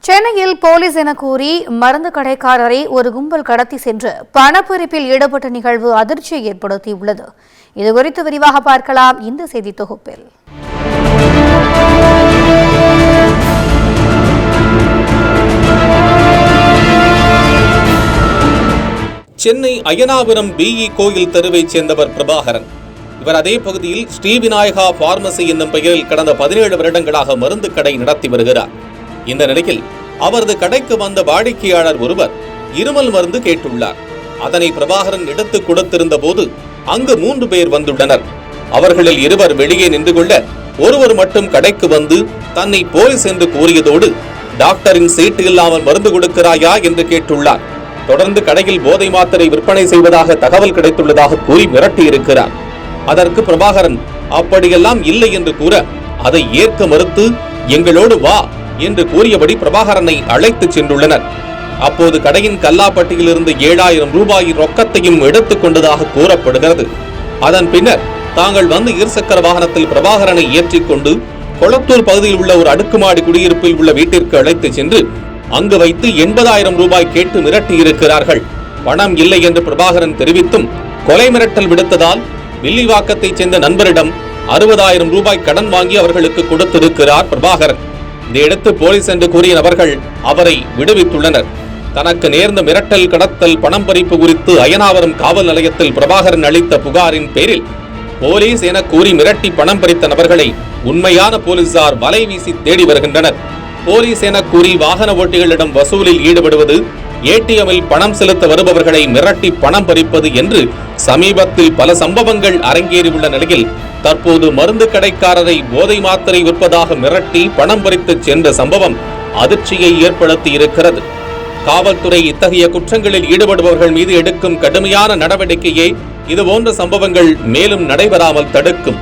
சென்னையில் போலீஸ் என கூறி மருந்து கடைக்காரரை ஒரு கும்பல் கடத்தி சென்று பணப்பறிப்பில் ஈடுபட்ட நிகழ்வு அதிர்ச்சியை ஏற்படுத்தியுள்ளது. இதுகுறித்து விரிவாக பார்க்கலாம் இந்த செய்தி தொகுப்பில். சென்னை அய்யனாபுரம் பிஇ கோயில் தெருவைச் சேர்ந்தவர் பிரபாகரன். இவர் அதே பகுதியில் ஸ்ரீவிநாயகா பார்மசி என்னும் பெயரில் கடந்த 17 வருடங்களாக மருந்து கடை நடத்தி வருகிறார். இந்த நிலையில் அவரது கடைக்கு வந்த வாடிக்கையாளர் ஒருவர் இருமல் மருந்து கேட்டுள்ளார். அதனை பிரபாகரன் எடுத்து கொடுத்திருந்த போது அங்கு 3 பேர் வந்துள்ளனர். அவர்களில் 2 வெளியே நின்று கொள்ள ஒருவர் மட்டும் கடைக்கு வந்து தன்னை போலீஸ் என்று கூறியதோடு டாக்டரின் சீட்டு இல்லாமல் மருந்து கொடுக்கிறாயா என்று கேட்டுள்ளார். தொடர்ந்து கடையில் போதை மாத்திரை விற்பனை செய்வதாக தகவல் கிடைத்துள்ளதாக கூறி மிரட்டியிருக்கிறார். அதற்கு பிரபாகரன் அப்படியெல்லாம் இல்லை என்று கூற அதை ஏற்க மறுத்து எங்களோடு வா என்று கூறியபடி பிரபாகரனை அழைத்து சென்றுள்ளனர். அப்போது கடையின் கல்லாப்பட்டியில் இருந்து 7000 ரூபாய் ரொக்கத்தையும் எடுத்துக் கொண்டதாக கூறப்படுகிறது. அதன் பின்னர் தாங்கள் வந்து இருசக்கர வாகனத்தில் பிரபாகரனை ஏற்றிக்கொண்டு கொளத்தூர் பகுதியில் உள்ள ஒரு அடுக்குமாடி குடியிருப்பில் உள்ள வீட்டிற்கு அழைத்து சென்று அங்கு வைத்து 80,000 ரூபாய் கேட்டு மிரட்டியிருக்கிறார்கள். பணம் இல்லை என்று பிரபாகரன் தெரிவித்தும் கொலை மிரட்டல் விடுத்ததால் வில்லிவாக்கத்தைச் சேர்ந்த நண்பரிடம் 60,000 ரூபாய் கடன் வாங்கி அவர்களுக்கு கொடுத்திருக்கிறார் பிரபாகரன். இதையடுத்து போலீஸ் என்று கூறிய நபர்கள் அவரை விடுவித்துள்ளனர். தனக்கு நேர்ந்த மிரட்டல், கடத்தல், பணம் பறிப்பு குறித்து அய்யனாபுரம் காவல் நிலையத்தில் பிரபாகரன் அளித்த புகாரின் பேரில் போலீஸ் என கூறி மிரட்டி பணம் பறித்த நபர்களை உண்மையான போலீசார் வலை வீசி தேடி வருகின்றனர். போலீஸ் என கூறி வாகன ஓட்டிகளிடம் வசூலில் ஈடுபடுவது, ஏடிஎம்மில் பணம் செலுத்த வருபவர்களை மிரட்டி பணம் பறிப்பது என்று சமீபத்தில் பல சம்பவங்கள் அரங்கேறியுள்ள நிலையில் தற்போது மருந்து கடைக்காரரை போதை மாத்திரை விற்பதாக மிரட்டி பணம் பறித்து சென்ற சம்பவம் அதிர்ச்சியை ஏற்படுத்தி இருக்கிறது. காவல்துறை இத்தகைய குற்றங்களில் ஈடுபடுபவர்கள் மீது எடுக்கும் கடுமையான நடவடிக்கையே இதுபோன்ற சம்பவங்கள் மேலும் நடைபெறாமல் தடுக்கும்.